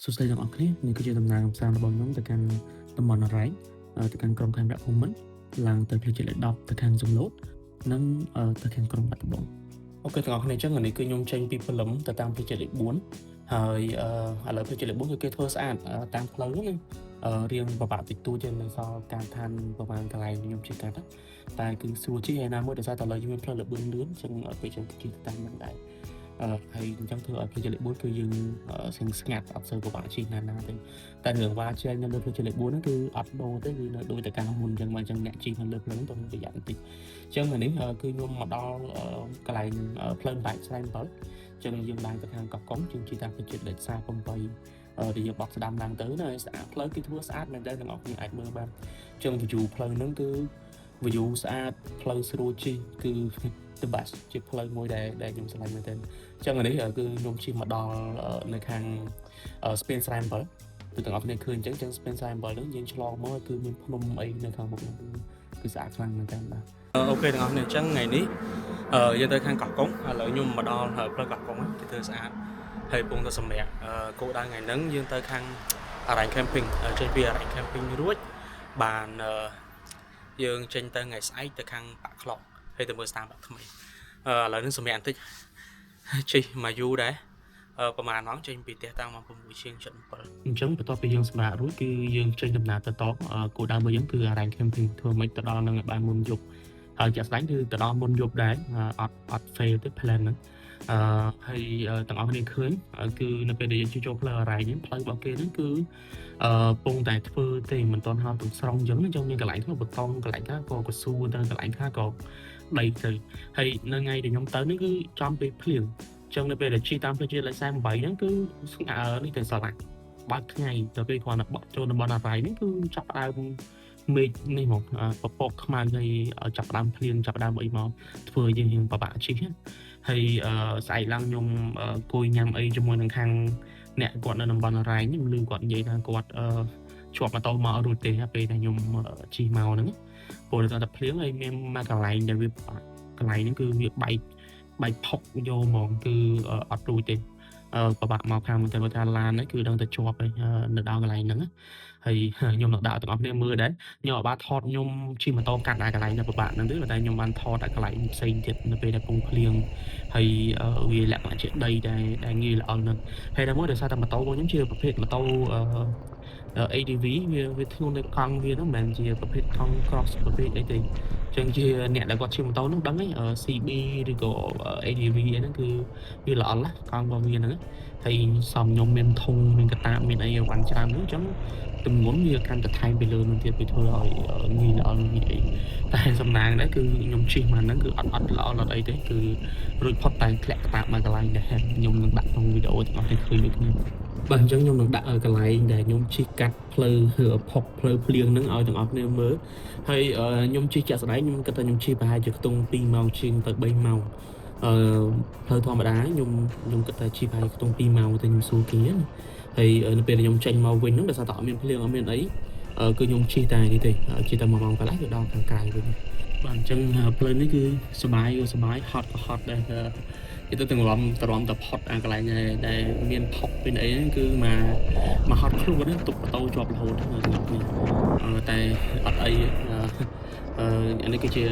សួស្តីទាំងអស់គ្នានេះគឺជាដំណើរកម្សាន្តរបស់ខ្ញុំទៅកាន់តំបន់អរ៉ៃទៅកាន់ក្រុងខេមរភូមិន្ទឡើងទៅផ្លូវជាតិលេខ10ទៅខាងសំឡូតនិងទៅខាងក្រុងបាត់ដំបងអូខេទាំងអស់គ្នាអញ្ចឹងនេះគឺខ្ញុំចេញពីព្រលឹមទៅតាមផ្លូវជាតិលេខ4ហើយឥឡូវផ្លូវជាតិលេខ4គឺគេធ្វើស្អាតតាមផ្លូវហ្នឹងរៀងពិបាកតិចតួចជាងនៅសល់ការដ្ឋានប្រហែលកន្លែងខ្ញុំជិះកាត់តែគឺស្រួលជិះហើយណាមួយដោយសារតែឥឡូវយើងមានផ្លូវលឿនលឿនអញ្ចឹងពេលចឹងជិះទៅតាមហ្នឹងដែរហើយអញ្ចឹងធ្វើឲ្យផ្លូវជាតិលេខ4គឺយើងស្ងាត់អត់សូវពិបាកជិះណាស់ទេតែរឿងវ៉ាជែងនៅលើផ្លូវជាតិលេខ4ហ្នឹងគឺអត់ដូរទេគឺនៅដូចតែកាលមុនអញ្ចឹងមកអញ្ចឹងអ្នកជិះនៅលើផ្លូវហ្នឹងត្រូវប្រយ័ត្នបន្តិចអញ្ចឹងនេះគឺខ្ញុំមកដល់កន្លែងផ្លូវបែកស្រែ7អញ្ចឹងយើងឡើងទៅខាងកោះកុងជិះតាមផ្លូវជាតិលេខ48ដែលយើងបត់ស្ដាំឡើងទៅណាស្អាតផ្លូវគឺធ្វើស្អាតមែនតើទាំងអស់គ្នាអាចមើលបានអញ្ចឹង view ផ្លូវហ្នឹងគឺ view ស្អាតផ្លូវស្រួលជិះគឺ the best ជាផ្លូវមួយដែលខ្ញុំស្រឡាញ់មែនទែនអញ្ចឹងនេះគឺខ្ញុំជិះមកដល់នៅខាងស្ពានស្រែ7គឺទាំងអស់គ្នាឃើញអញ្ចឹងស្ពានស្រែ7ហ្នឹងយើងឆ្លងមកគឺមានភ្នំអីនៅខាងមុខហ្នឹងគឺស្អាតខ្លាំងមែនទែនបាទអូខេទាំងអស់គ្នាអញ្ចឹងថ្ងៃនេះយើងទៅខាងកោះកុងឥឡូវខ្ញុំមកដល់ផ្លូវកោះកុងគេធ្វើស្អាតហើយកំពុងតែសម្រាប់គោលដៅថ្ងៃហ្នឹងយើងទៅខាងអរ៉ៃ camping ចេញពីអរ៉ៃ camping រួចបានយើងចេញទៅថ្ងៃស្អែកទៅខាងបាក់ខ្លងហើយទៅមើលស្តាមបាក់ថ្មីឥឡូវនេះសម្រាប់បន្តិចជិះមកយូរដែរប្រហែលម៉ោងចេញពីផ្ទះតាំងម៉ោង6:47អញ្ចឹងបន្ទាប់ពីយើងសម្រាប់រួចគឺយើងចេញដំណើរទៅតគោលដៅរបស់យើងគឺអរ៉ៃ camping ធ្វើម៉េចទៅដល់នឹងឲ្យបានមុនយប់ហើយជាក់ស្ដែងគឺទៅដល់មុនយប់ដែរអត់ fail ទេ plan ហ្នឹងហើយទាំងអស់គ្នាឃើញគឺនៅពេលដែលយើងចូលផ្លូវអរ៉ៃហ្នឹងផ្លូវរបស់គេហ្នឹងគឺពងតែធ្វើទេមិនទាន់ហៅទាំងស្រុងអញ្ចឹងមានកន្លែងធ្វើបតុងកន្លែងខ្លះក៏កស៊ូទៅកន្លែងខ្លះក៏ដីទៅហើយនៅថ្ងៃដែលខ្ញុំទៅនេះគឺចំពេលភ្លៀងអញ្ចឹងនៅពេលដែលជិះតាមផ្លូវជាតិលេខ48ហ្នឹងគឺស្ងាត់នេះទៅស្រឡាច់បើកថ្ងៃទៅពេលគ្រាន់តែបក់ចូលតំបន់អរ៉ៃហ្នឹងគឺចាប់ផ្ដើមមេឃនេះមកពពកខ្មៅហើយចាប់ផ្ដើមភ្លៀងចាប់ផ្ដើមអីមកធ្វើយើងពិបាកជិះហើយស្អែកឡើងខ្ញុំអង្គុយញ៉ាំអីជាមួយនឹងខាងអ្នកគាត់នៅតំបន់អរ៉ៃខ្ញុំឮគាត់និយាយថាគាត់ជាប់ម៉ូតូមករួចទេពេលដែលខ្ញុំជិះមកហ្នឹងព្រោះតែភ្លៀងហើយមានមកកន្លែងដែលវាកន្លែងហ្នឹងគឺវាបែកផុកយកហ្មងគឺអត់រួចទេពិបាកមកខាងតែគាត់ថាឡានហ្នឹងគឺដឹងតែជាប់ហើយនៅដល់កន្លែងហ្នឹងហើយខ្ញុំនឹងដាក់ទាំងអស់គ្នាមើលដែរខ្ញុំអាចបានថតខ្ញុំជិះម៉ូតូកាត់ដល់កន្លែងដែលពិបាកហ្នឹងទេតែខ្ញុំបានថតដល់កន្លែងផ្សេងទៀតនៅពេលដែលពងភ្លៀងហើយវាលក្ខណៈជាដីដែលងាយល្អហ្នឹងហើយដល់មួយដោយសារតែម៉ូតូរបស់ខ្ញុំជាប្រភេទម៉ូតូADV វាធ្ងន់នៅកង់វាហ្នឹងមិនមែនជាប្រភេទកង់ cross ប្រភេទអីទេអញ្ចឹងជាអ្នកដែលគាត់ជិះម៉ូតូហ្នឹងដឹងហើយCB ឬក៏ ADV អីហ្នឹងគឺវាល្អណាស់កង់របស់វាហ្នឹងហើយសំខ្ញុំមានធុងមានកតាបមានអីវ៉ាន់ច្រើនហ្នឹងអញ្ចឹងទម្ងន់វាកាន់តែថែមពីលើនឹងទៀតវាធ្វើឲ្យងាយល្អងាយអីតែសំណាងដែរគឺខ្ញុំជិះមកហ្នឹងគឺអត់ល្អអត់អីទេគឺរួចផុតតែធ្លាក់កតាបមកកន្លែងដែលខ្ញុំនឹងដាក់ក្នុងវីដេអូទាំងអស់គ្នាឃើញដូចគ្នាបាទអញ្ចឹងខ្ញុំនឹងដាក់កន្លែងដែលខ្ញុំជិះកាត់ផ្លូវផុកផ្លូវភ្លៀងហ្នឹងឲ្យទាំងអស់គ្នាមើលហើយខ្ញុំជិះជាក់ស្ដែងខ្ញុំគិតថាខ្ញុំជិះប្រហែលជាខ្ទង់2ម៉ោងជាងទៅ3ម៉ោងផ្លូវធម្មតាខ្ញុំគិតថាជិះប្រហែលខ្ទង់2ម៉ោងទៅខ្ញុំសួរគេណាហើយនៅពេលខ្ញុំចេញមកវិញហ្នឹងដោយសារតែអត់មានភ្លៀងអត់មានអីគឺខ្ញុំជិះតែនេះទេជិះតែ1ម៉ោងកន្លះគឺដល់ខាងក្រៅវិញបាទអញ្ចឹងផ្លូវនេះគឺសុបាយហត់ក៏ហត់ដែរគេទៅទាំងរំតែផុតអាកន្លែងដែលមានផុកពីអីហ្នឹងគឺមកហត់ខ្លួនណាទុកម៉ូតូជាប់រហូតទាំងអស់គ្នាតែអត់អីអានេះគឺជា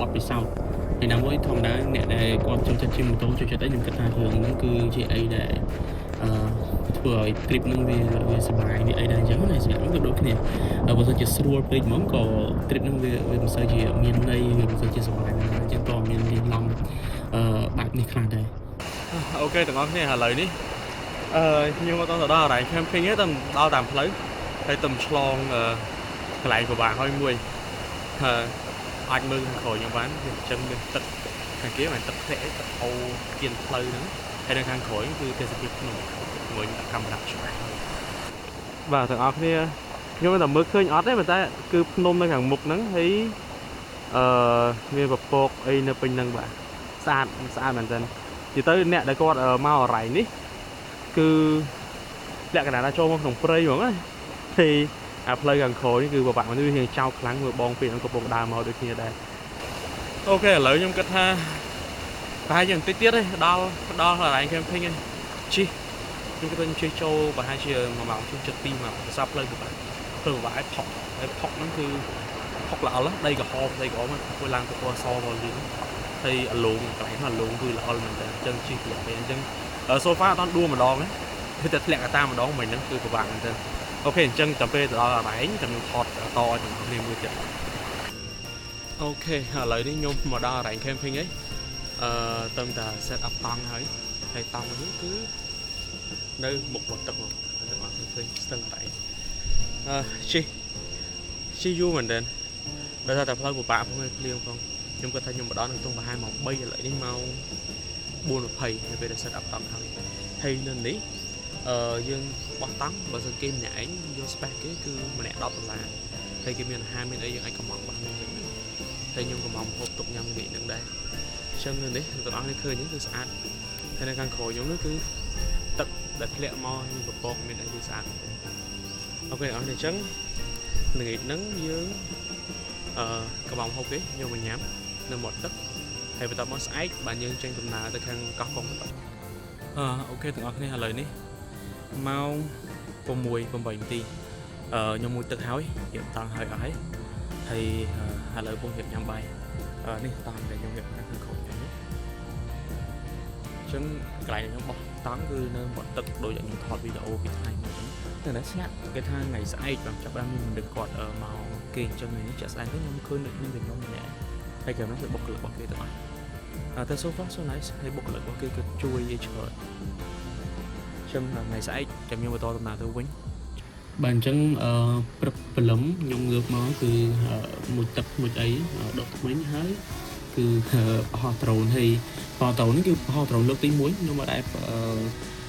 បទពិសោធន៍ហើយណាមួយធម្មតាអ្នកដែលគាត់ចូលចិត្តជិះម៉ូតូចូលចិត្តអីខ្ញុំគិតថារឿងហ្នឹងគឺជាអីដែលធ្វើឲ្យ trip ហ្នឹងវាសុបាយវាអីដែរអញ្ចឹងណាសម្រាប់ខ្ញុំក៏ដូចគ្នាបើសិនជាស្រួលពេកហ្មងក៏ trip ហ្នឹងវាមិនសូវជាមានន័យវាមិនសូវជាសុបាយណាស់អញ្ចឹងក៏មានលេងឡំបែបនេះខ្លះដែរអូខេទាំងអស់គ្នាឥឡូវនេះខ្ញុំមកដល់អរ៉ៃ camping ទេដល់តាមផ្លូវហើយទៅឆ្លងកន្លែងពិបាកហើយមួយអាចមើលខាងក្រោយខ្ញុំបានវាអញ្ចឹងមានទឹកខាងគេមានទឹកធ្លាក់ទឹកអូរគៀនផ្លូវហ្នឹងហើយនៅខាងក្រោយគឺទេសភាពភ្នំមួយកាមេរ៉ាច្បាស់បាទទាំងអស់គ្នាខ្ញុំតែមើលឃើញអត់ទេប៉ុន្តែគឺភ្នំនៅខាងមុខហ្នឹងហើយមានពពកអីនៅពេញហ្នឹងបាទស្អាតមែនទែននិយាយទៅអ្នកដែលគាត់មកអរ៉ៃនេះគឺលក្ខណៈថាចូលមកក្នុងព្រៃហ្មងណាហើយអាផ្លូវខាងក្រោយនេះគឺពិបាកមនុស្សរៀងចោលខ្លាំងមើលបងពីហ្នឹងកំពុងដើរមកដូចគ្នាដែរអូខេឥឡូវខ្ញុំគិតថាប្រហែលជាបន្តិចទៀតទេដល់អរ៉ៃ camping ហ្នឹងជិះ nhưng cái tên chơi châu và hai chia mà mỏng chung trực tim mà sắp lên từ vải phọc nó cứ phọc lạ lắm đây có ho đây có mà tôi làm cái qua so vào gì thì luồng cái mà luồng cứ lạ mình chân chi tiết về chân ở sofa tao đua mà đo đấy thì thật lẹ cả ta mà đo mình nó cứ của bạn mình chân ok chân tập về từ đó là máy cầm thọt to thì không nên mưa chạy ok lại đi nhung mà đo rảnh camping ấy tâm ta set up tăng ấy hay tăng nó cứ nơi một tập một sân tại chi du mình đến bây giờ tập hơi của bạn không liên không nhưng có thể nhung mà đó là tung và hai màu bay lại đi mau buồn một thầy thì về để set up tăng thôi hay nên lý dương bó tắm bởi sự kim nhảy vô spec cái cứ mà nè đọc là thầy kim là hai bên ấy dương anh có mong bằng những thầy nhung có mong hộp tục nhầm bị nâng đây chân nên đấy tụi nó đi khơi những thứ sạch thế nên càng khổ những nước cứ tật đặt lẹ mò như một bột mình đã đi sạch ok ở đây trắng nghĩ nắng dưới cái bóng hộp ấy nhưng mà nhắm nên một đất thầy phải tập món sạch bạn nhân trên tụi nào tới khăn có con ok tụi nó này lời ní mau con mùi con bệnh thì nhưng mùi tự hỏi hiện toàn hơi ấy thì hà lợi công việc nhắm bài này toàn để nhung việc đang khổ cho nhất chân cái này nó bỏ tán cứ nên bọn tật đôi dạng những thọt video cái thang từ đó xét cái thang này sẽ ai bằng chắc mình được gọt ở màu kia cho mình trở sang cái nhung khơi được nhưng mình không nhẹ hay kiểu nó sẽ bộc lực bọc kia tụi tới số phát số này hay bộc lực bọc kia cực chui vậy trời chân là ngày sẽ ai chậm như mà to tầm nào tôi quýnh bàn chân lắm nhung ngược máu từ một tập một ấy đọc mấy hái từ họ trộn thì họ trộn cái họ trộn lượt tim muối nhưng mà đại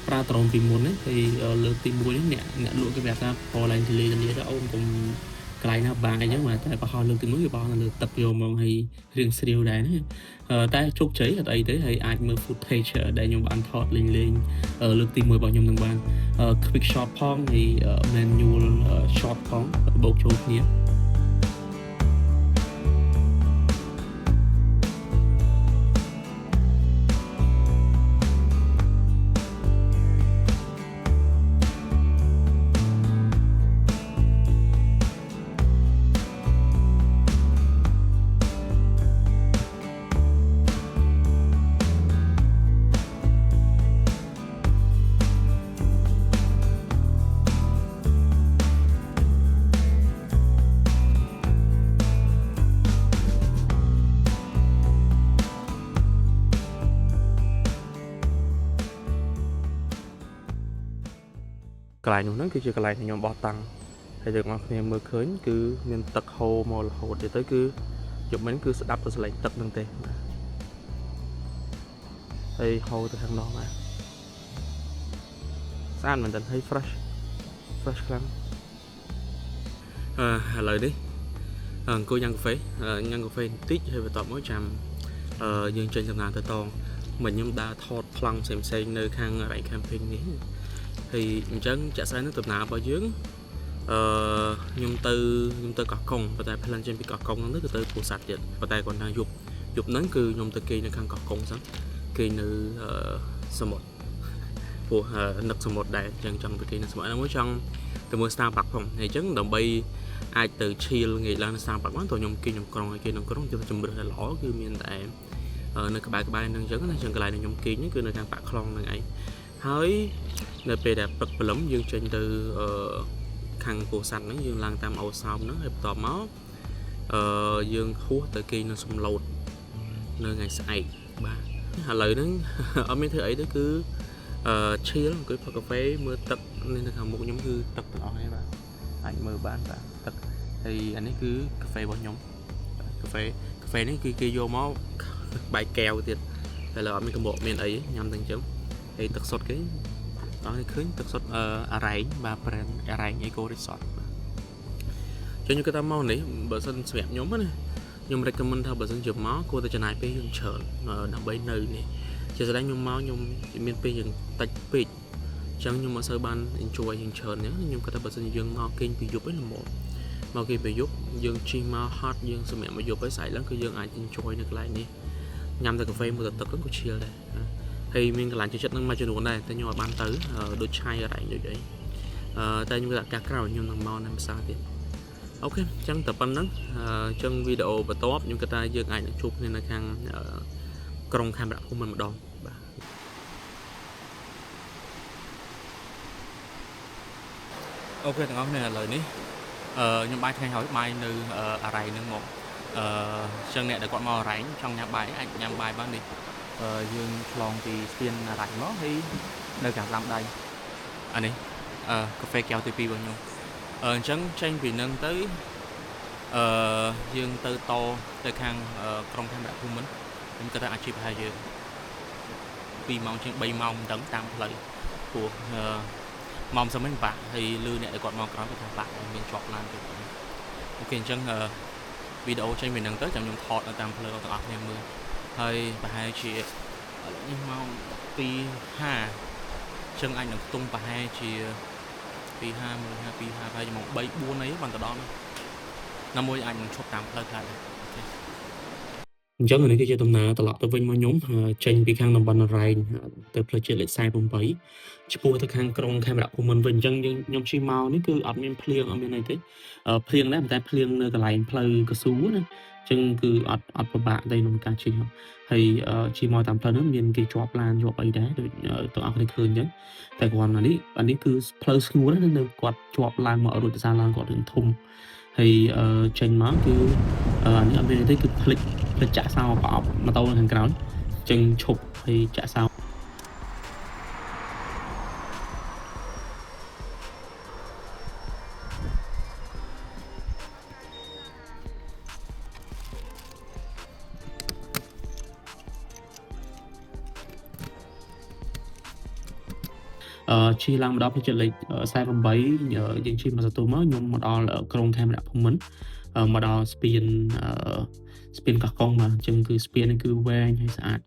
ra trộn tim muối ấy thì lượt tim muối nè nè luôn cái việc ra họ lại thì liền đó ông cùng cái nào bạn ấy nhớ mà tại họ lượt tim muối thì bao là tập vô mà hay riêng serial đấy ta chốt cháy ở đây tới hay ai mới footage để nhung bạn thọt lên lượt tim muối bao nhiêu thằng bạn quick shot phong thì manual shot phong bộ chốt nhé cái này nó cứ cái này thì nhóm bỏ tăng hay được mà khi mưa khơi cứ nên tật hồ mò hồ để tới cứ chụp mình cứ đập vào lại tật nâng tê đây hồ từ thằng đó mà san mình thấy fresh lắm lời đi cô nhân cà phê tít hay về tọt mỗi trăm dương trên tầm nào tới to mình nhưng đã thọt phăng xem nơi khang lại camping nhé thì chân trả sai nước tụm nào bao dưới nhung tư cọ công và tại plan trên bị cọ công nó nước từ phụ sạch vậy và tại còn đang dục nắng cứ nhung từ kỳ nó khang cọ công sẵn kỳ nữ số một phụ nực số một đại chân trong từ kỳ nó số một nó mới trong từ mua Starbucks không thì chấn đồng bay ai từ chill nghĩ là Starbucks quán tôi nhung kia nhung còn kia nhung có trong chừng bự là lỏ cứ miền tại nơi các bạn đang chấn này chân cái này nhung kia những cứ nơi khang bạc không này hơi nơi về đẹp bật lắm dương trên từ khăn cổ xanh nó dương lang tam âu xong nó hẹp tò máu dương hú tới kia nó xung lột nơi ngày sải ba hà lợi nó ở mấy thứ ấy đó cứ chia lắm cái cà phê mưa tập nên là một nhóm cứ tập ở đây bạn anh mơ bán bạn tập thì anh ấy cứ cà phê bao nhóm cà phê nó kia vô máu bài kèo tiền hay là ở mấy cái bộ miền ấy nhằm thành chấm thì特色cái đó thì khơi特色array và brand array eco resort cho như cái tao mau này bờ sân xẹp nhóm á này nhưng mà recommend theo bờ sân chụp máu cô ta cho này pe dùng chợ nằm bên nơi này chỉ là nhung máu nhung miền pe dùng tách pe chẳng nhưng mà sơ ban enjoy dùng chợ nhé nhưng cái ta bờ sân dùng máu kinh bị dục ấy là một máu kinh bị dục dùng chi máu hot dùng sự mẹ mà dục với sải lắm cứ dùng ai enjoy được lại đi nhằm từ cà phê một tập rất có chill đây hay mình cái làn chỉ chất năng mà cho này tay nhỏ ban tới đôi chai ở đây như vậy tay như là các cái nhưng thằng mòn làm sao thì ok chẳng tập anh nắng chân video và top nhưng cái tay dương ảnh chụp nên là khang trong camera của mình một đòn ok thằng ông này là lời ní nhưng bài thay hỏi mai từ ở đây nâng một chân này để con mò rảnh trong nhà bài anh nhà bài bán đi dương lòng thì tiền rảnh nó thì nơi cả làm đây anh ấy cà phê kéo TP bao nhiêu chân tranh vì nâng tới dương từ to tới khang trong camera của mình cái ta chụp hai giờ vì mong trên bay mong đấng tam lời của mong sao mấy bạn thì lưu này để còn mong có cái bạn mình chọn làm được ok chân video trên mình đang tới trong những thọt ở tam lời của các em mưa hơi và hai chị nhưng mong pi ha chân anh được tung và hai chị pi ha mười hai pi hai hai một bảy buôn ấy bằng tờ đó năm mươi anh chụp tam lời lại chẳng người này cái tầm nàoตลอดตัววิ่งมาnhóm tranh bị khang nằm bàn rày từ plei chơi lại sai bông bấy chỉ bùa từ khang trong camera của mình vẫn chẳng nhóm chi màu ní cứ ở bên phlieng ở bên này thế phlieng đấy người ta phlieng nơi cái lại plei cái số nữa chẳng cứ ở bạ đây nông ca chi hay chi màu tạm plei nữa miền cái chọp lan chọp ấy đấy rồi tụi ông này khơi nhá tại còn là anh ấy cứ plei số đó nên quạt chọp lan mở rồi ra lan quạt đường thùng thì trên nó cứ anh ở bên đây cứ click trả sao bỏ mà tôi thằng cái đó chân chụp thì trả sao chi làm đó phải chơi lịch sai vòng bấy nhờ những chi mà tôi mới nhung một đo là trong camera của mình mà đo spin spin các con mà chân cứ spin cứ quen hay sạch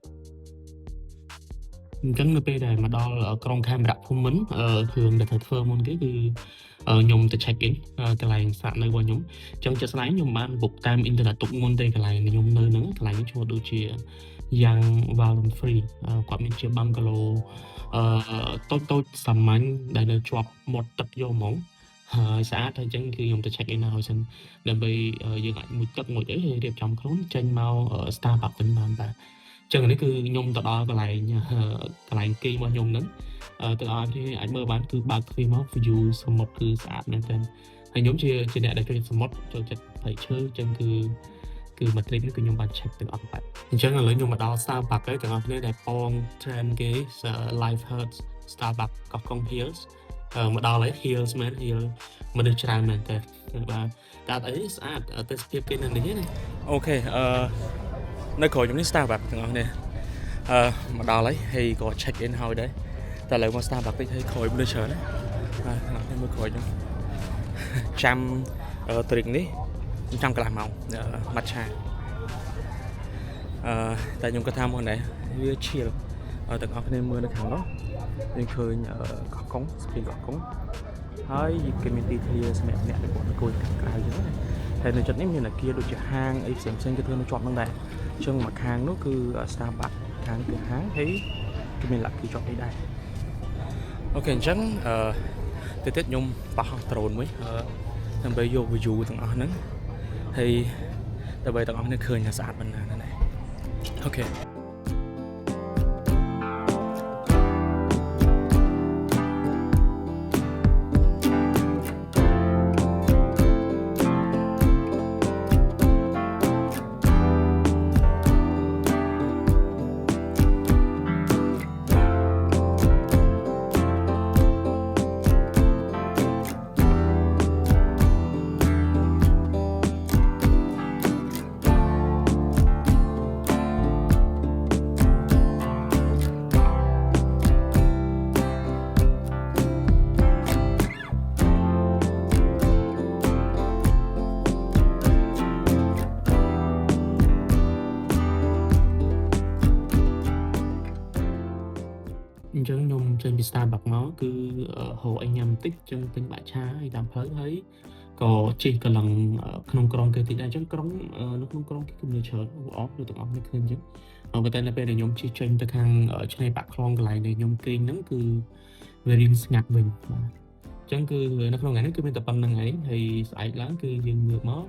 cắn nó đây mà đo là trong camera của mình thường để thật phơm môn cái cứ nhung từ check in cái này sẵn nơi qua nhung trong chất lái nhung bạn buộc tam internet tụng môn đây cái này nhung nơi nữa cái này cho đôi chia yang vào free quả mình chia bungalow tôi sắm anh để được chụp một tập vô món xã thôi chẳng cứ dùng từ check in nào xin để bị dừng lại một tập ngồi đấy thì đẹp trong khốn trên màu ở Starbucks bên bàn ta chân này cứ nhung từ đó cái này kia mà nhung nữa từ đó thì anh mơ bán cứ bạc khi máu view xong một cứ xã nên tên hay nhóm chia trên này để cho một cho chất phải chơi chân cứ mà clip nó cứ nhung bàn check từ đó vậy chẳng là lấy nhung mà đó Starbucks ấy từ đó nên để pong trend cái live hurt Starbucks có con heels mà đo lấy heels man heel mà được tràn mình thế và đã thấy sát ở tới tiếp cái này này ok nơi khỏi giống như Starbucks từng này mà đo lấy hay có check in hồi đấy ta lại qua Starbucks thấy khỏi bây giờ đấy mới khỏi trong trăm tuyệt đấy trong cái làm màu matcha tại những cái tham hôm này như chill ở tầng học nên mưa nó thẳng đó nên khơi có cống thì có cống hơi cái mình thì mẹ mẹ để bọn nó coi cái gì đó này thì chọn như là kia đồ chợ hàng ấy xem cái thương nó chọn bằng này chân mặt hàng nó cứ Starbucks hàng cửa hàng thấy cái mình lại cứ chọn đây ok chẳng tết nhung bảo trồn mới thằng bây giờ vừa dù thằng nó thì tại bây thằng nó khơi nhà sạch bên này ok chân nhung trên Starbucks nó cứ hồ anh em tích chân tinh bãi cha hay làm phới thấy có chỉ cần lần không còn cái thì đang chẳng có nó không có cái công nghệ chờ off được tổng này khơi chứ ប៉ុន្តែនៅពេលដែលខ្ញុំជិះចេញទៅខាងឆ្នេរបាក់ខ្លងកន្លែងដែលខ្ញុំគេងហ្នឹងគឺវារៀងស្ងាត់វិញបាទអញ្ចឹងគឺនៅក្នុងថ្ងៃនេះគឺមានតែប៉ុណ្្នឹងឯងហើយស្អែកឡើងគឺយើងងើបមក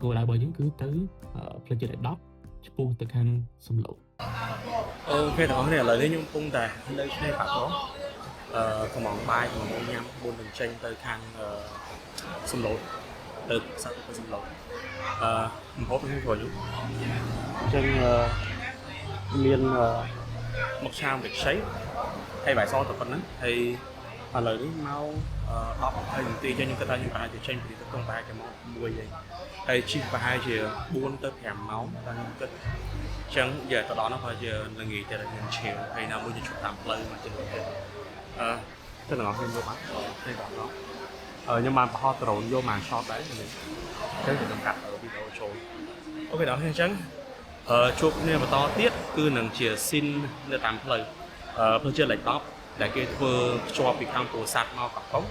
គោលដៅរបស់យើងគឺទៅផ្លូវជាតិលេខ10ឆ្ពោះទៅខាងសំឡូតអូខេបងប្អូនឥឡូវនេះខ្ញុំកំពុងតែនៅឆ្នេរបាក់ខ្លងកំងបាយកំងញ៉ាំមុននឹងចេញទៅខាងសំឡូតទៅសាក់ទៅសំឡូតម្ហូបនេះរបស់ខ្ញុំអញ្ចឹងមានមកឆាម្រេចខ្ចីហើយបាយសតែប៉ុណ្្នឹងហើយឥឡូវនេះមក10 20នាទីចឹងខ្ញុំគិតថាខ្ញុំប្រហែលជាចេញពីទឹកក្នុងប្រហែលជាម៉ោង1ហើយហើយជិះប្រហែលជា4ទៅ5ម៉ោងតែខ្ញុំគិតចឹងយកទៅដល់នោះប្រហែលជាល្ងាចតែខ្ញុំឈាមហើយណាមួយខ្ញុំតាមផ្លូវមកជិះទៅទៅដល់ខ្ញុំយកបានទេបាទខ្ញុំបានបោះដ្រូនយកមក shot ដែរនេះចឹងខ្ញុំកាត់វីដេអូចូលអូខេដល់អញ្ចឹងជួបគ្នាបន្តទៀតគឺនឹងជាស៊ីននៅតាមផ្លូវផ្លូវជាតិលេខ10ដែលគេធ្វើភ្ជាប់ពីខាងពោធិ៍សាត់មកកោះកុង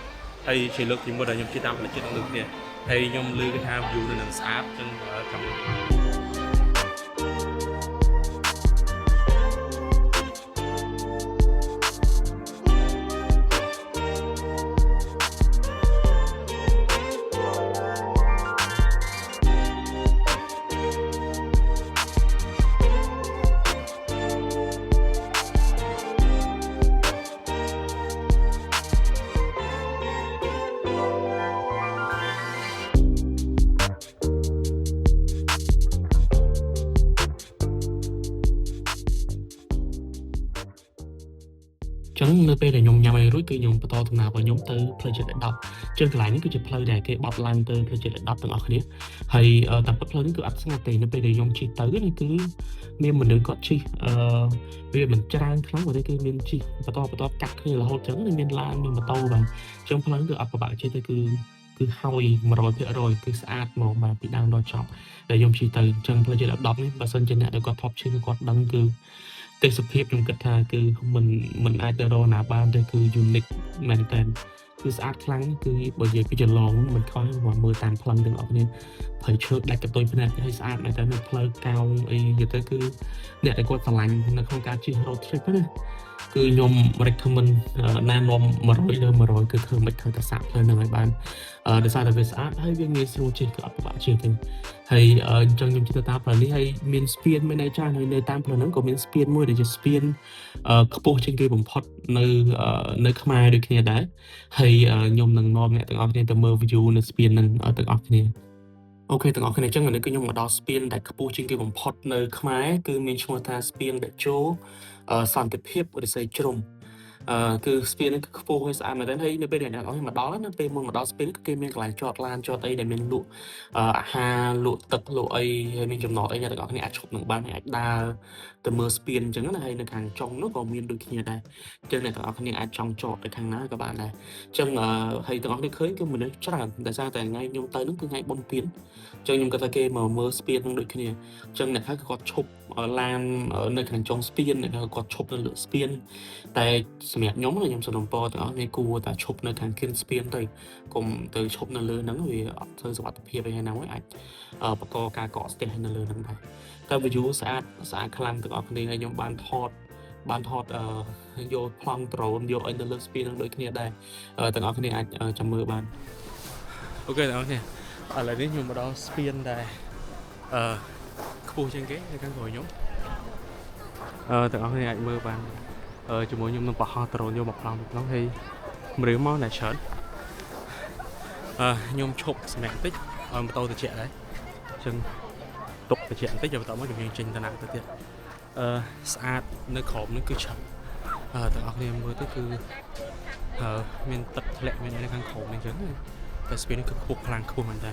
ហើយជាលើកទី1ដែលខ្ញុំជិះតាមផ្លូវជាតិនឹងលើកគ្នាហើយខ្ញុំឮគេថា view នៅនឹងស្អាតចឹងចាំចឹងនៅពេលដែលខ្ញុំញ៉ាំអីរួចគឺខ្ញុំបន្តដំណើររបស់ខ្ញុំទៅផ្លូវជាតិលេខ10ចឹងកន្លែងនេះគឺជាផ្លូវដែលគេបត់ឡើងទៅផ្លូវជាតិលេខ10ទាំងអស់គ្នាហើយតាមពិតផ្លូវនេះគឺអត់ស្ងាត់ទេនៅពេលដែលខ្ញុំជិះទៅនេះគឺមានមនុស្សគាត់ជិះវាមិនច្រើនខ្លាំងព្រោះគឺមានជិះបន្តកាត់គ្នារហូតចឹងមានឡានមានម៉ូតូបាទចឹងផ្លូវគឺអត់ពិបាកជិះទេគឺហើយ 100% គឺស្អាតហ្មងបាទពីដើមដល់ចប់ដែលខ្ញុំជិះទៅចឹងផ្លូវជាតិលេខ10នេះបើសិនជាអ្នកដែលគាត់ធ្លាប់ជិះគឺគាត់ដឹងគឺទេសភាពខ្ញុំគិតថាគឺមិនអាចទៅរកណាបានទេគឺ unique មែនតើគឺស្អាតខ្លាំងគឺបើនិយាយពីចន្លងមិនខុសមកមើលតាមផ្លូវទាំងអស់គ្នាព្រៃឈើដាច់កតុយភ្នែកហើយស្អាតមែនតើនៅផ្លូវកោងអីនិយាយទៅគឺអ្នកដែលគាត់ស្រឡាញ់នៅក្នុងការជិះ road trip ណាគឺខ្ញុំ recommend ណែនាំ100 លើ 100 គឺធ្វើមិនត្រូវតែសាកផ្លូវហ្នឹងឲ្យបានដោយសារតែវាស្អាតហើយវាងាយស្រួលជិះគឺអត់ពិបាកជិះទេហើយអញ្ចឹងខ្ញុំជិះទៅតាមផ្លូវនេះហើយមានស្ពានមានអីច្រើនហើយនៅតាមផ្លូវហ្នឹងក៏មានស្ពានមួយដែលជាស្ពានខ្ពស់ជាងគេបំផុតនៅខ្មែរដូចគ្នាដែរហើយខ្ញុំនឹងនាំអ្នកទាំងអស់គ្នាទៅមើល view នៅស្ពានហ្នឹងទាំងអស់គ្នាអូខេទាំងអស់គ្នាអញ្ចឹងឥឡូវគឺខ្ញុំមកដល់ស្ពានដែលខ្ពស់ជាងគេបំផុតនៅខ្មែរគឺមានឈ្មោះថាស្ពានតេជោសន្តិភាពរិស័យជ្រុំគឺស្ពាននេះគឺខ្ពស់ហើយស្អាតមែនទែនហើយនៅពេលដែលអ្នកនរមកដល់នៅពេលមុនមកដល់ស្ពានគឺគេមានកន្លែងចតឡានចតអីដែលមានលក់អាហារលក់ទឹកលក់អីហើយមានចំណតអីអ្នកទាំងអស់គ្នាអាចឈប់នឹងបានហើយអាចដើរទៅមើលស្ពានអញ្ចឹងណាហើយនៅខាងចុងនោះក៏មានដូចគ្នាដែរអញ្ចឹងអ្នកទាំងអស់គ្នាអាចចង់ចតទៅខាងណាក៏បានដែរអញ្ចឹងហើយទាំងអស់គ្នាឃើញគឺមនុស្សច្រើនតែសារតែថ្ងៃខ្ញុំទៅនោះគឺថ្ងៃបុណ្យទានអញ្ចឹងខ្ញុំគិតថាគេមកមើលស្ពាននឹងដូចគ្នាអញ្ចឹងអ្នកខ្លះគាត់ឈប់ឡាននៅខាងចុងស្ពានអ្នកគាត់ឈប់នៅលើស្ពានតែសម្រាប់ខ្ញុំសំណពរទាំងអស់នេះគួរតែឈប់នៅខាងគៀនស្ពានទៅកុំទៅឈប់នៅលើហ្នឹងវាអត់ធ្វើសុវត្ថិភាពអីណាមួយអាចបង្កការកកស្ទះនៅលើហ្នឹងដែរតែ view ស្អាតខ្លាំងទាំងអស់គ្នាហើយខ្ញុំបានថតយកប្លង់ដ្រូនយកអីនៅលើស្ពានហ្នឹងដូចគ្នាដែរទាំងអស់គ្នាអាចចាំមើលបានអូខេទាំងអស់គ្នាឥឡូវនេះខ្ញុំមកដល់ស្ពានដែរខ្ពស់ជាងគេនៅខាងក្រោយខ្ញុំទាំងអស់គ្នាអាចមើលបានជាមួយខ្ញុំនឹងបោះដ្រូនយកមកប្លង់ពីក្នុងហើយម្រាមមកតែច្រើនខ្ញុំឈប់សម្រាប់បន្តិចឲ្យម៉ូតូត្រជាក់ដែរអញ្ចឹងទុកត្រជាក់បន្តិចយកបន្តមកខ្ញុំចេញដំណើរទៅទៀតស្អាតនៅក្រោមនេះគឺឆាប់ទាំងអស់គ្នាមើលទៅគឺមានទឹកធ្លាក់មាននៅខាងក្រោមអញ្ចឹងតែស្ពាននេះគឺខ្ពស់ខ្លាំងខ្ពស់មែនតើ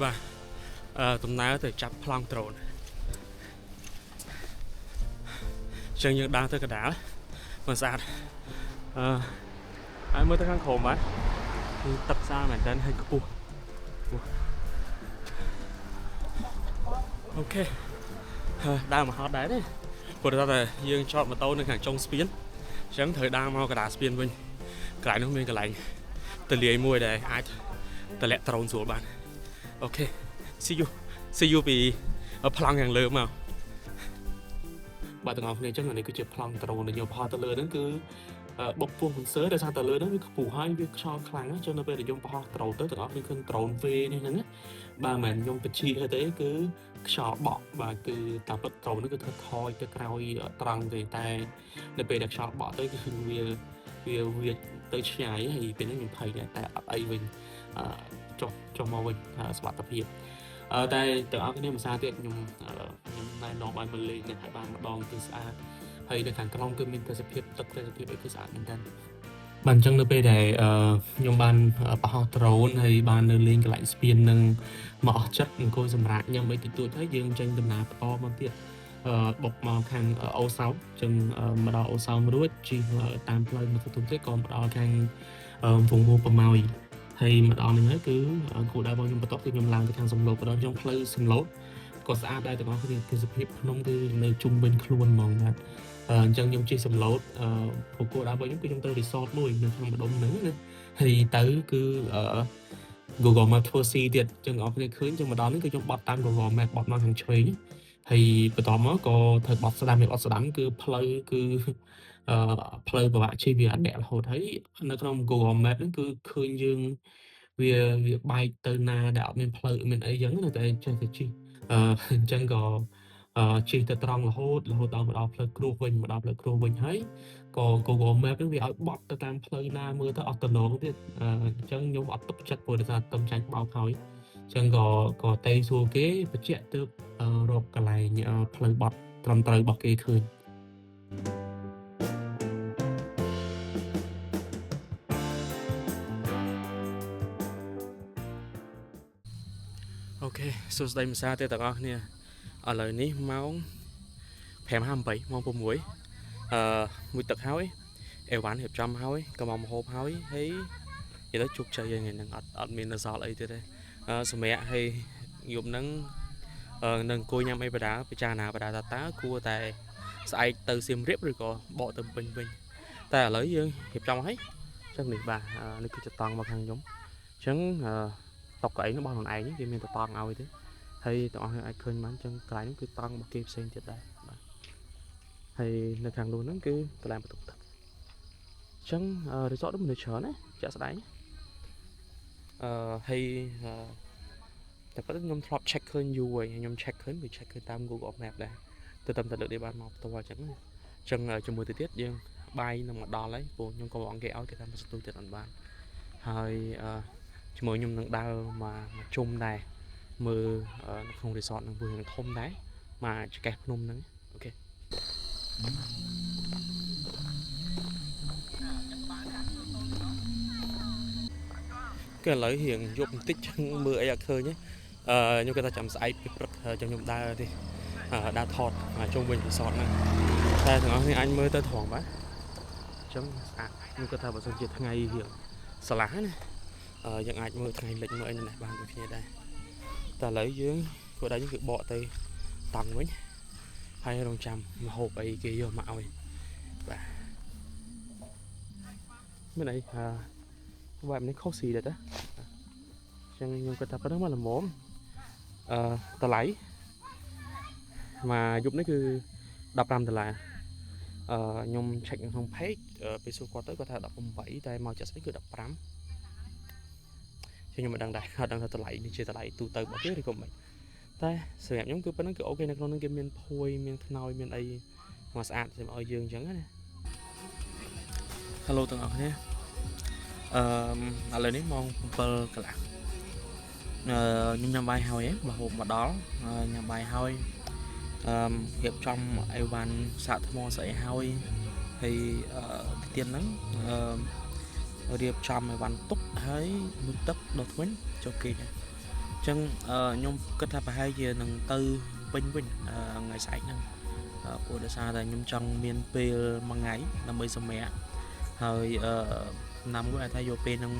បាទដំណើរទៅចាប់ប្លង់ដ្រូនចឹងយើងដើរទៅកណ្ដាលមិនស្អាតហើយមើលទៅខាងក្រោមបាទគឺទឹកស្អាតមែនតើហើយខ្ពស់អូខេដើរមកហត់ដែរទេព្រោះតែយើងចតម៉ូតូនៅខាងចុងស្ពានអញ្ចឹងត្រូវដើរមកកណ្ដាលស្ពានវិញកន្លែងនោះមានកន្លែងទលាយមួយដែលអាច តលាក់ដ្រូនស្រួលបានអូខេ see you ពីប្លង់យ៉ាងលើមកបាទទាំងអស់គ្នាអញ្ចឹងនេះគឺជាប្លង់ដ្រូនដែលខ្ញុំផាទៅលើហ្នឹងគឺបុកពោះ sensor ដែលថាទៅលើហ្នឹងវាខ្ពស់ហើយវាខ្យល់ខ្លាំងណាស់ចឹងនៅពេលដែលខ្ញុំបោះដ្រូនទៅទាំងអស់គ្នាឃើញដ្រូន V នេះហ្នឹងបាទមិនមែនខ្ញុំបញ្ជាទេគឺខ្យល់បក់បាទគឺតាមពិតដ្រូនហ្នឹងគឺធ្វើថយទៅក្រោយត្រង់ទេតែនៅពេលដែលខ្យល់បក់ទៅគឺវាទៅឆ្ងាយហើយពេលហ្នឹងខ្ញុំភ័យតែអត់អីវិញចុះមកវិញសុខភាពតែទាំងអស់គ្នាភាសាទៀតខ្ញុំណែនាំឲ្យមកលេងនេះឲ្យបានម្ដងគឺស្អាតហើយនៅខាងក្រោមគឺមានទេសភាពទឹកទេសភាពអីគឺស្អាតមែនតើបាទអញ្ចឹងនៅពេលដែលខ្ញុំបានបោះដ្រូនហើយបាននៅលេងកន្លែងស្ពាននឹងមកអស់ចិត្តអង្គុយសម្រាប់ញ៉ាំអីតិចតួចហើយយើងចេញដំណើរបន្តមកទៀតបុកមកខាងអូសោអញ្ចឹងមកដល់អូសោរួចជិះតាមផ្លូវមកទៅទៀតក៏មកដល់ខាងវងមូប្រម៉ោយហើយមកដល់នេះហើយគឺគោលដៅរបស់ខ្ញុំបន្ទាប់គឺខ្ញុំឡើងទៅខាងសំឡូតម្ដងខ្ញុំផ្លូវសំឡូតក៏ស្អាតដែរទាំងអស់គ្នាទេសភាពភ្នំគឺនៅជុំវិញខ្លួនហ្មងបាទអញ្ចឹងខ្ញុំជិះសំឡូតគោលដៅរបស់ខ្ញុំគឺខ្ញុំទៅ resort មួយនៅក្នុងម្ដុំហ្នឹងណាហើយទៅគឺ Google Map ធ្វើ C ទៀតអញ្ចឹងអ្នកនរគ្នាឃើញអញ្ចឹងមកដល់នេះគឺខ្ញុំបត់តាម Google Map បត់មកខាងឆ្វេងហើយបន្តមកក៏ត្រូវបត់ស្ដាំវាអត់ស្ដាំគឺផ្លូវគឺផ្លូវពិបាកជិះវាអត់អ្នករហូតហើយនៅក្នុង Google Map ហ្នឹងគឺឃើញយើងវាបែកទៅណាដែលអត់មានផ្លូវមានអីចឹងតែចេះតែជិះអញ្ចឹងក៏ជិះទៅត្រង់រហូតដល់មកដល់ផ្លូវគ្រួសវិញហើយក៏ Google Map ហ្នឹងវាឲ្យបត់ទៅតាមផ្លូវណាមើលទៅអត់តំណងទៀតអញ្ចឹងខ្ញុំអត់ទុកចិត្តព្រោះថាតំចាញ់បោកហើយអញ្ចឹងក៏តេសួរគេបញ្ជាក់ទៅរកកន្លែងផ្លូវបត់ត្រឹមត្រូវរបស់គេឃើញអូខេសួស្តីម្សាទេទាំងអស់គ្នាឥឡូវនេះម៉ោង 5:58 ម៉ោង 6 មួយទឹកហើយអេវ៉ាន់រៀបចំហើយក៏មកម្ហូបហើយហើយនិយាយទៅជោគជ័យហើយថ្ងៃហ្នឹងអត់មាននៅសល់អីទៀតទេសម្រាប់ហើយយប់ហ្នឹងនៅអង្គុយញ៉ាំអីបដាពិចារណាបដាតើគួរតែស្អែកទៅសៀមរាបឬក៏បកទៅពេញវិញតែឥឡូវយើងរៀបចំហើយចឹងនេះបាទនេះគឺជាតង់មកខាងខ្ញុំចឹងតុកកៅអីរបស់ខ្លួនឯងគេមានតង់ឲ្យទេហើយទាំងអស់គ្នាអាចឃើញបានចឹងកន្លែងនេះគឺតង់របស់គេផ្សេងទៀតដែរបាទហើយនៅខាងនោះហ្នឹងគឺកន្លែងបន្ទប់ទឹកចឹងresort នោះមនុស្សច្រើនណាជាក់ស្ដែងហើយតែប៉ុន្តែខ្ញុំធ្លាប់ check ឃើញយូរហើយខ្ញុំ check ឃើញតាម Google Map ដែរទៅតាមតែលើកនេះបានមកផ្ទាល់អញ្ចឹងជាមួយទៅទៀតយើងបាយនឹងមកដល់ហើយព្រោះខ្ញុំក៏អង្កេតឲ្យគេថាមកស្ទូចទៀតអត់បានហើយជាមួយខ្ញុំនឹងដើរមកជុំដែរមើលនៅក្នុង resort នឹងវាធំដែរមកចកេះភ្នំហ្នឹងអូខេគឺឥឡូវរៀងយប់បន្តិចចឹងមើលអីអត់ឃើញទេខ្ញុំគាត់ថាចាំស្អែកពីព្រឹកចាំខ្ញុំដើរទេដើរថតជុំវិញ resort ហ្នឹងតែទាំងអស់គ្នាអាចមើលទៅត្រង់បាទអញ្ចឹងស្អាតខ្ញុំគាត់ថាបើសិនជាថ្ងៃរៀងស្រឡះណាយើងអាចមើលថ្ងៃលិចមើលអីនេះបានដូចគ្នាដែរតែឥឡូវយើងគាត់ដែរគឺបកទៅតង់វិញហើយរងចាំមកហូបអីគេយកមកឲ្យបាទមានអីបែបនេះខុសស៊ីដែរតាអញ្ចឹងខ្ញុំគាត់ថាប៉ុណ្ណឹងមកល្មមតម្លៃមកយប់នេះគឺ$15ខ្ញុំ check ក្នុង page ពេលសួរគាត់ទៅគាត់ថា18តែមកចាក់ស្អីគឺ15ខ្ញុំមិនដឹងដែរអត់ដឹងថាតម្លៃនេះជាតម្លៃទូទៅរបស់គេឬក៏មិនតែសម្រាប់ខ្ញុំគឺប៉ុណ្ណឹងគឺអូខេនៅក្នុងនោះគេមានភួយមានខ្នើយមានអីមកស្អាតសម្រាប់ឲ្យយើងអញ្ចឹងណា Hello ទាំងអស់គ្នាឥឡូវនេះម៉ោង7កន្លះខ្ញុំញ៉ាំបាយហើយមកហូបមកដល់ញ៉ាំបាយហើយរៀបចំអីវ៉ាន់សាកថ្មស្អីហើយទៀតហ្នឹងរៀបចំអីវ៉ាន់ទុកហើយមួយទឹកដុតវិញចុះគេអញ្ចឹងខ្ញុំគិតថាប្រហែលជានឹងទៅវិញថ្ងៃស្អែកហ្នឹងព្រោះដោយសារតែខ្ញុំចង់មានពេលមួយថ្ងៃដើម្បីសម្រាកហើយណាំមួយអាចថាយកពេលនឹង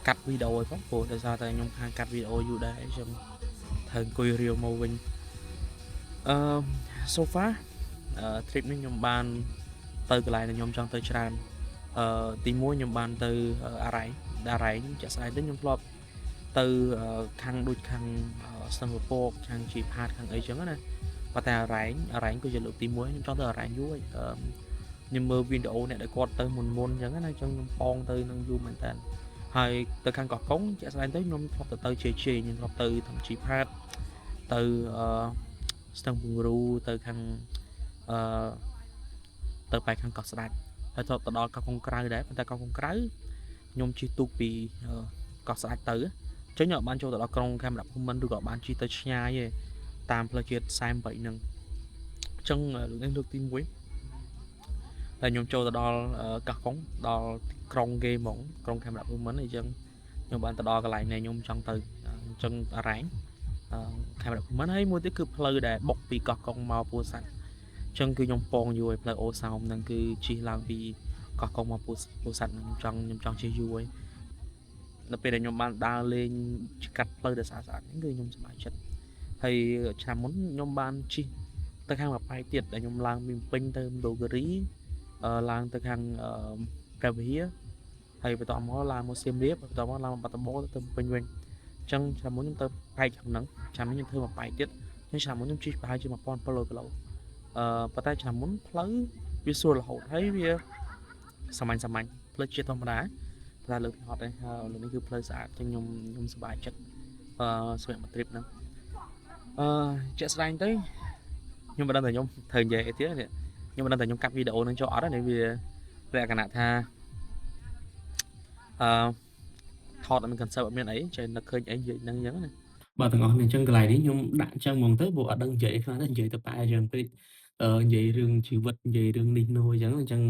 កាត់វីដេអូឲ្យផងព្រោះដោយសារតែខ្ញុំខាងកាត់វីដេអូយូរដែរអញ្ចឹងត្រូវអង្គុយរាវមកវិញso far trip នេះខ្ញុំបានទៅកន្លែងដែលខ្ញុំចង់ទៅច្រើនទី1ខ្ញុំបានទៅអារ៉ៃខ្ញុំចាក់ស្អែកទៅខ្ញុំធ្លាប់ từ khăn đôi khăn Singapore khăn chỉ phạt khăn ấy chẳng á và ta ráng cứ giờ lượng tìm muối cho tới ráng vui nhưng mà video này để quạt tới môn chẳng á trong phong từ nâng du mình tên hay từ khăn cọt cống chạy sang tới nhóm học từ chê nhưng học từ thậm chí phạt từ Singapore từ khăn từ bài khăn cọt sạchហើយទៅដល់កោះកុងក្រៅដែរប៉ុន្តែកោះកុងក្រៅខ្ញុំជិះទូកពីកោះស្ដាច់ទៅចឹងខ្ញុំបានចូលទៅដល់ក្រុងខេមរភូមិន្ទឬក៏បានជិះទៅឆ្ងាយទេតាមផ្លូវជាតិ48ហ្នឹងអញ្ចឹងនេះលើកទី1តែខ្ញុំចូលទៅដល់កោះកុងដល់ក្រុងគេហ្មងក្រុងខេមរភូមិន្ទអញ្ចឹងខ្ញុំបានទៅដល់កន្លែងនេះខ្ញុំចង់ទៅអញ្ចឹងរ៉ែងខេមរភូមិន្ទហើយមួយទៀតគឺផ្លូវដែលបុកពីកោះកុងមកពោធិ៍សាត់ចឹងគឺខ្ញុំពងយូរហើយផ្លូវអូសោមហ្នឹងគឺជិះឡើងពីកោះកុងមកពោធិ៍សាត់ខ្ញុំចង់ជិះយូរហើយដល់ពេលដែលខ្ញុំបានដើរលេងកាត់ផ្លូវដែលស្អាតហ្នឹងគឺខ្ញុំសប្បាយចិត្តហើយឆ្នាំមុនខ្ញុំបានជិះទៅខាងមួយប៉ែកទៀតដែលខ្ញុំឡើងពីពេញទៅមណ្ឌលគិរីឡើងទៅខាងព្រះវិហារហើយបន្តមកឡើងមកសៀមរាបបន្តមកឡើងមកបាត់ដំបងទៅពេញវិញអញ្ចឹងឆ្នាំមុនខ្ញុំទៅប៉ែកហ្នឹងឆ្នាំនេះខ្ញុំធ្វើមួយប៉ែកទៀតឆ្នាំមុនខ្ញុំជិះប្រហែលជា1700គីឡូប៉ុន្តែឆ្នាំមុនផ្លូវវាស្រួលរហូតហើយវាសាមញ្ញផ្លូវជាតិធម្មតាតែលើកហត់នេះលើនេះគឺផ្លូវស្អាតចឹងខ្ញុំសប្បាយចិត្តសម្រាប់មួយ trip ហ្នឹងជាក់ស្ដែងទៅខ្ញុំមិនដឹងថាខ្ញុំត្រូវនិយាយអីទៀតខ្ញុំមិនដឹងថាខ្ញុំកាត់វីដេអូហ្នឹងចូលអត់ទេវាលក្ខណៈថាថតអត់មាន concept អត់មានអីចេះនឹកឃើញអីនិយាយហ្នឹងអញ្ចឹងណាបាទទាំងអស់គ្នាអញ្ចឹងកន្លែងនេះខ្ញុំដាក់អញ្ចឹងហ្មងទៅព្រោះអត់ដឹងនិយាយអីខ្លះទេនិយាយទៅប៉ែអញ្ចឹងពេកនិយាយរឿងជីវិតនិយាយរឿងនេះនោះអញ្ចឹង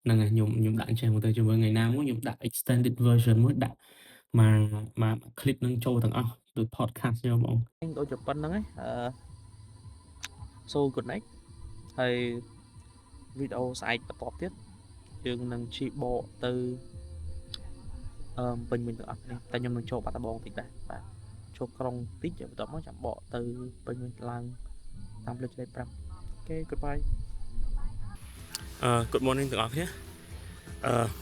ហ្នឹងហើយខ្ញុំដាក់អញ្ចឹងទៅជាមួយថ្ងៃណាមួយខ្ញុំដាក់ extended version មួយដាក់មក clip នឹងចូលទាំងអស់ដូច podcast ខ្ញុំហ្មងដូចជាប៉ុណ្្នឹងហើយso good night ហើយវីដេអូស្អែកបន្តទៀតយើងនឹងជិះបកទៅពេញវិញទាំងអស់គ្នាតែខ្ញុំនឹងចូលបាត់ដំបងតិចដែរបាទចូលក្រុងតិចបន្ទាប់មកចាំបកទៅពេញវិញឡើងតាមផ្លូវជាតិ5អូខេ goodbye good morning ទាំងអស់គ្នា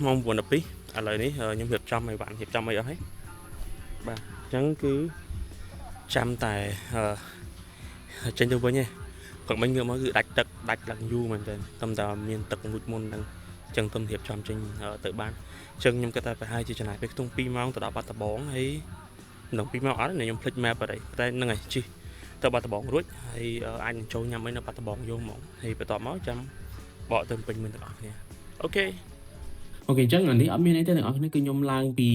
ម៉ោង 9:12 ឥឡូវនេះខ្ញុំរៀបចំឲ្យបានរៀបចំអីអស់ហើយបាទអញ្ចឹងគឺចាំតែចេញទៅវិញឯងគាត់មិញងើបមកគឺដាច់ទឹកដាច់ឡើងយូរមែនតើតាមតែមានទឹកមួយមុនហ្នឹងអញ្ចឹងទំរៀបចំចេញទៅបានអញ្ចឹងខ្ញុំគិតថាប្រហែលជាចំណាយពេលខ្ទង់2ម៉ោងទៅដល់បាត់ដំបងហើយក្នុង2ម៉ោងអត់ខ្ញុំភ្លេច map អត់ទេតែហ្នឹងហើយជិះទៅបាត់ដំបងរួចហើយអាចនឹងចូលញ៉ាំអីនៅបាត់ដំបងយកហ្មងហើយបន្ទាប់មកចាំបកទៅពេញមិនទាំងអស់គ្នាអូខេអញ្ចឹងអានេះអត់មានអីទេទាំងអស់គ្នាគឺខ្ញុំឡើងពី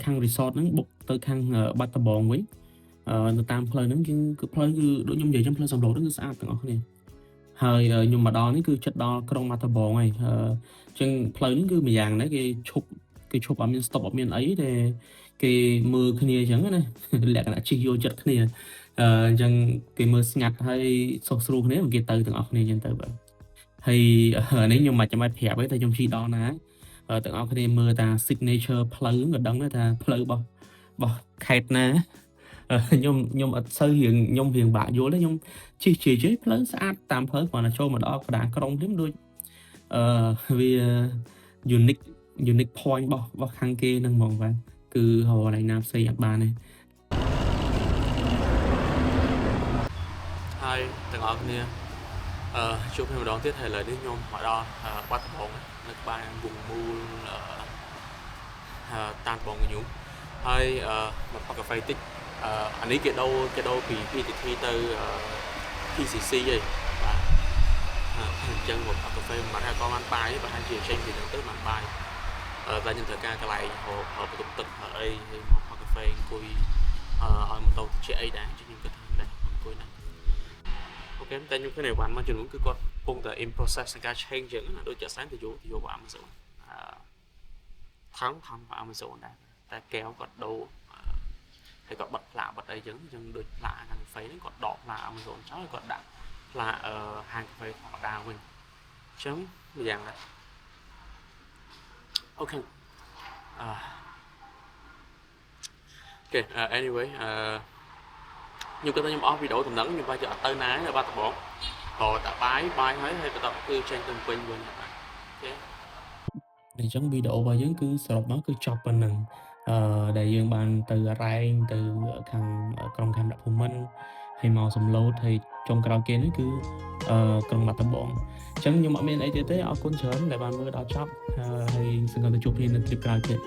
ខាង resort ហ្នឹងបុកទៅខាងបាត់ដំបងវិញនៅតាមផ្លូវហ្នឹងគឺផ្លូវគឺដូចខ្ញុំនិយាយចឹងផ្លូវសំឡូតហ្នឹងគឺស្អាតទាំងអស់គ្នាហើយខ្ញុំមកដល់នេះគឺចិត្តដល់ក្រុងបាត់ដំបងហើយអញ្ចឹងផ្លូវហ្នឹងគឺម្យ៉ាងដែរគេឈប់អត់មាន stop អត់មានអីទេគេមើលគ្នាអញ្ចឹងណាលក្ខណៈជិះយកចិត្តគ្នាអញ្ចឹងគេមើលស្ងាត់ហើយសុខស្រួលគ្នាគេទៅទាំងអស់គ្នាអញ្ចឹងទៅបាទហើយនេះខ្ញុំមិនចាំបាច់ប្រាប់ទេតែខ្ញុំជិះដល់ណាទាំងអស់គ្នាមើលតា signature ផ្លូវក៏ដឹងដែរថាផ្លូវរបស់ខេត្តណាខ្ញុំអត់សូវខ្ញុំរៀងបាក់យល់ទេខ្ញុំជិះផ្លូវស្អាតតាមផ្លូវគ្រាន់តែចូលមកដល់កណ្ដាលក្រុងទៀតដូចវា unique point របស់ខាងគេហ្នឹងហ្មងបាទគឺហៅកន្លែងណាផ្សេងអត់បានទេហើយទាំងអស់គ្នាជួបគ្នាម្ដងទៀតហើយឥឡូវនេះខ្ញុំមកដល់បាត់ដំបងនៅក្បែរវងមូលតាមបងខ្ញុំហើយមកផឹកកាហ្វេតិចអានេះគេដូរពី PTT ទៅ PCC ហីបាទអញ្ចឹងមកផឹកកាហ្វេមិនថាក៏បានបាយប្រហែលជាចេញពីហ្នឹងទៅបានបាយតែខ្ញុំត្រូវការកន្លែងហូបបន្ទប់ទឹកអីហើយមកផឹកកាហ្វេអង្គុយឲ្យម៉ូតូជាអីដែរខ្ញុំគិតថាដែរអង្គុយណាអូខេតែខ្ញុំឃើញឯវ៉ាន់មកជំនួសគឺគាត់កំពុងតែ in process នៃការ change អញ្ចឹងណាដូចជាស្អាតទៅយក Amazon ថងរបស់ Amazon ដែរតែកែវគាត់ដូរហើយគាត់បិទផ្លាកបិទអីអញ្ចឹងដូចផ្លាកកាហ្វេហ្នឹងគាត់ដកផ្លាក Amazon ចោលគាត់ដាក់ផ្លាកហាងកាហ្វេធម្មតាវិញអញ្ចឹងម្យ៉ាងដែរអូខេanyway ខ្ញុំគិតថាខ្ញុំអស់វីដេអូដំណឹងខ្ញុំបាច់អត់ទៅណានៅបាត់ដំបងក៏តាបាយហើយបន្ទាប់គឺចេញទៅពេញវិញអូខេអញ្ចឹងវីដេអូរបស់យើងគឺសរុបមកគឺចប់ប៉ុណ្ណឹង ដែលយើងបានទៅរ៉ែងទៅខាងក្រុងខេមរភូមិន្ទហើយមកសំឡូតហើយចុងក្រោយគេនេះគឺក្រុងបាត់ដំបងអញ្ចឹងខ្ញុំអត់មានអីទៀតទេអរគុណច្រើនដែលបានមើលដល់ចប់ហើយសង្ឃឹមថាជួបគ្នានៅគ្លីបក្រោយទៀត